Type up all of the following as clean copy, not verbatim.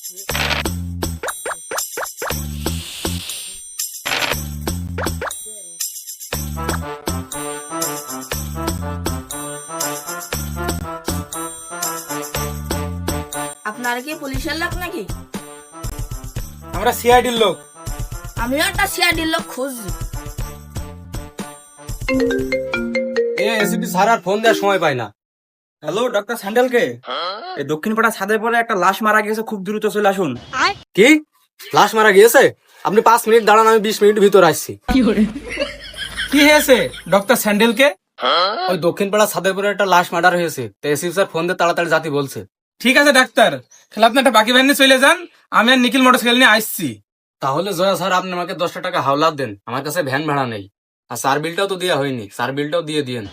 আপনারা কি পুলিশের লোক নাকি? আমরা সিআইডির লোক। আমিও একটা সিআইডির লোক খুঁজছি। এসিপি স্যার আর ফোন দেওয়ার সময় পায় না। হ্যালো, ডক্টর স্যান্ডেলকে? এই দক্ষিণ পাড়া ছাদের পরে একটা লাশ মারা গেছে, খুব দ্রুত চলে আসুন। কি লাশ মারা গিয়েছে? আপনি 5 মিনিট দাঁড়ান, আমি 20 মিনিট ভিতর আসছি। কি হয়েছে ডক্টর স্যান্ডেলকে? ওই দক্ষিণ পাড়া ছাদের পরে একটা লাশ মার্ডার হয়েছে, তো এসিপি স্যার ফোন দিয়ে তাড়াতাড়ি জাতি বলছে। ঠিক আছে ডাক্তার, তাহলে আপনি একটা বাকি ভ্যান নিয়ে চলে যান, আমি আর নিখিল মোটরসাইকেল নিয়ে আসছি। তাহলে জয়া স্যার আপনি আমাকে 10টা টাকা হাওলাত দেন, আমার কাছে ভ্যান ভাড়া নেই। আর স্যার বিলটাও তো দেওয়া হয়নি, স্যার বিলটাও দিয়ে দিয়েন।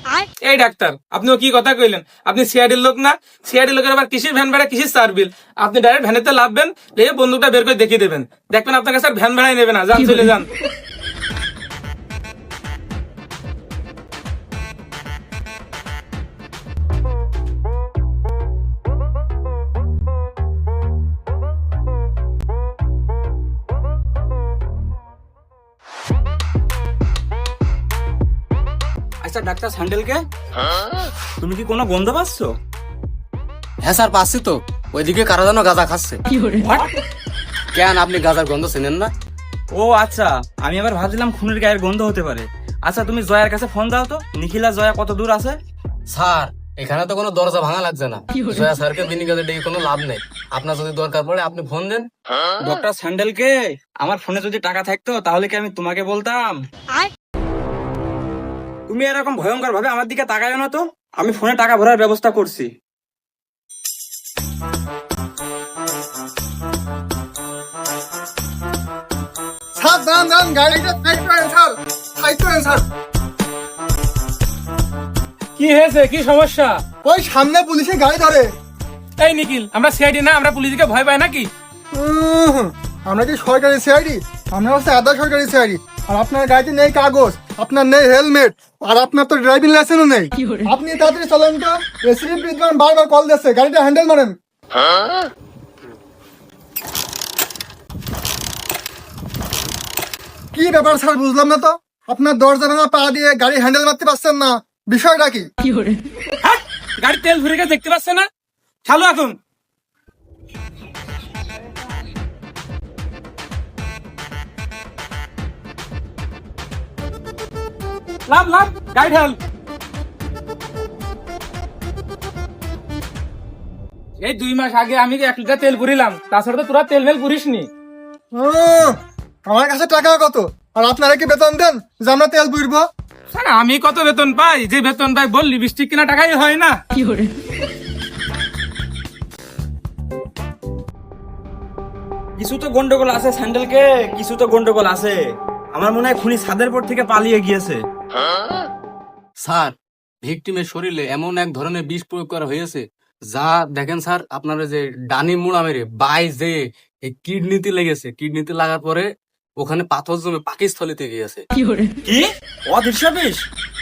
এই ডাক্তার, আপনিও কি কথা কইলেন? আপনি সিআইডির লোক না? সিআইডির লোকের আবার কিসের ভ্যান ভাড়া, কিসের স্যার বিল? আপনি ডাইরেক্ট ভ্যানেতে লাভবেন, লেগে বন্দুকটা বের করে দেখিয়ে দেবেন, দেখবেন আপনার কাছে আর ভ্যান ভাড়াই নেবে না। যান, চলে যান। আচ্ছা ডাক্তার স্যান্ডেলকে, তুমি কি কোনো গন্ধ পাচ্ছ? হ্যাঁ স্যার, পাচ্ছি তো। ওইদিকে কারা যেন গাঁজা খাচ্ছে। কেন আপনি গাঁজার গন্ধ চেনেন না? ও আচ্ছা, আমি আবার ভাবছিলাম খুনের গায়ের গন্ধ হতে পারে। আচ্ছা তুমি জয়ার কাছে ফোন দাও তো, নিখিল আর জয়া কত দূর আছে? স্যার এখানে তো কোনো দরজা ভাঙা লাগছে না, জয়া স্যারকে বিনি কাজে ডেকে কোনো লাভ নেই। আপনার যদি দরকার পড়ে আপনি ফোন দেন। ডক্টর স্যান্ডেলকে, আমার ফোনে যদি টাকা থাকতো তাহলে কি আমি তোমাকে বলতাম? তুমি এরকম ভয়ঙ্কর ভাবে আমার দিকে তাকায় না তো, আমি ফোনে টাকা ভরার ব্যবস্থা করছি। স্যার দাঁড়ান দাঁড়ান, গাড়িটা সাইড করেন স্যার, সাইড করেন স্যার। কি হয়েছে, কি সমস্যা? ওই সামনে পুলিশের গাড়ি ধরে। এই নিখিল, আমরা সিআইডি না, আমরা পুলিশকে ভয় পাই নাকি? আমরা কি সরকারি সিআইডি? আমরা হচ্ছে আধা সরকারি সিআইডি। আর আপনার গাড়িতে নেই কাগজ, আপনার নেই হেলমেট, আর আপনার তো ড্রাইভিং লাইসেন্সও নেই। আপনি তাড়াতাড়ি চলেন তো, এসিপি বিদ্বান বারবার কল দিচ্ছে, গাড়িটা হ্যান্ডেল মারেন। কি ব্যাপার স্যার, বুঝলাম না তো। আপনার দরজা ভাঙা পা দিয়ে গাড়ি হ্যান্ডেল মারতে পারছেন না, বিষয়টা কি? হ্যাঁ, গাড়ি তেল ভরে গেছে, দেখতে পাচ্ছে না? চালু এখন। লাভ লাভ, গাড়ি ঢাল। এই 2 মাস আগে আমি 1 লিটার তেল ভরিলাম, তাছাড়া তো তোরা তেল মেল ভরিস নি। আমার কাছে টাকা কত, আর আপনারা কি বেতন দেন যে আমরা তেল পুড়বো? স্যার আমি কত বেতন পাই? যে বেতন পাই বল, লিপস্টিক কিনা টাকাই হয় না। কিছু তো গন্ডগোল আছে স্যান্ডেলকে, কিছু তো গন্ডগোল আছে। আমার মনে হয় খুনি ছাদের পর থেকে পালিয়ে গিয়েছে। স্যার ভিকটিমের শরীরে এমন এক ধরনের বিষ প্রয়োগ করা হয়েছে, যা দেখেন স্যার, আপনার যে ডানি মুড়া মেরে বাই যে এই কিডনিতে লেগেছে, কিডনিতে লাগার পরে ওখানে পাথর জমে পাকিস্থলিতে গিয়েছে। কি অদৃশ্য বিষ?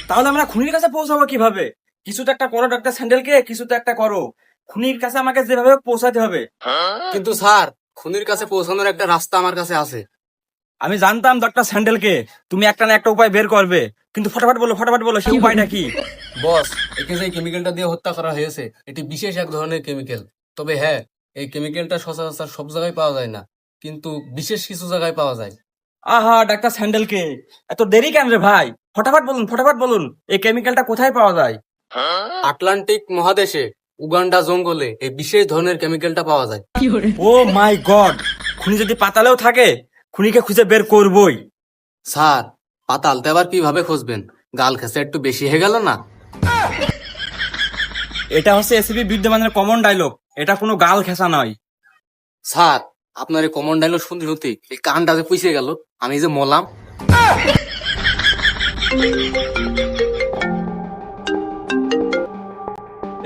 তাহলে আমরা খুনির কাছে পৌঁছাবো কিভাবে? কিছু তো একটা করো ডক্টর স্যান্ডেলকে, কিছু তো একটা করো। খুনির কাছে আমাকে যেভাবে পৌঁছাতে হবে। কিন্তু স্যার খুনির কাছে পৌঁছানোর একটা রাস্তা আমার কাছে আছে। আমি জানতাম ডক্টর স্যান্ডেলকে তুমি একটা না একটা উপায় বের করবে, কিন্তু ফটাফট বলো সেই উপায়টা কি? বস, একে যে কেমিক্যালটা দিয়ে হত্যা করা হয়েছে এটি বিশেষ এক ধরনের কেমিক্যাল। তবে হ্যাঁ, এই কেমিক্যালটা সচরাচর সব জায়গায় পাওয়া যায় না, কিন্তু বিশেষ কিছু জায়গায় পাওয়া যায়। আহা ডাক্তার স্যান্ডেলকে, এত দেরি কেন রে ভাই? ফটাফট বলুন এই কেমিক্যালটা কোথায় পাওয়া যায়? আটলান্টিক মহাদেশে উগান্ডা জঙ্গলে এই বিশেষ ধরনের কেমিক্যালটা পাওয়া যায়। ও মাই গড, খুনি যদি পাতালেও থাকে খুনিকে খুঁজে বের করবই। স্যার পাতালতে আবার কিভাবে খুঁজবেন? গাল খেসে একটু বেশি হয়ে গেল না? এটা হচ্ছে এসিপি বিদ্যমানের কমন ডায়লগ, এটা কোনো গাল খেসা নয়। স্যার আপনার এই কমন ডায়লগ শুনতে শুনতে এই কানটা যে পুষে গেল, আমি যে মলাম।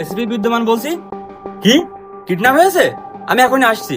এসিপি বিদ্যমান বলছি। কি কিডন্যাপ হয়েছে? আমি এখনই আসছি।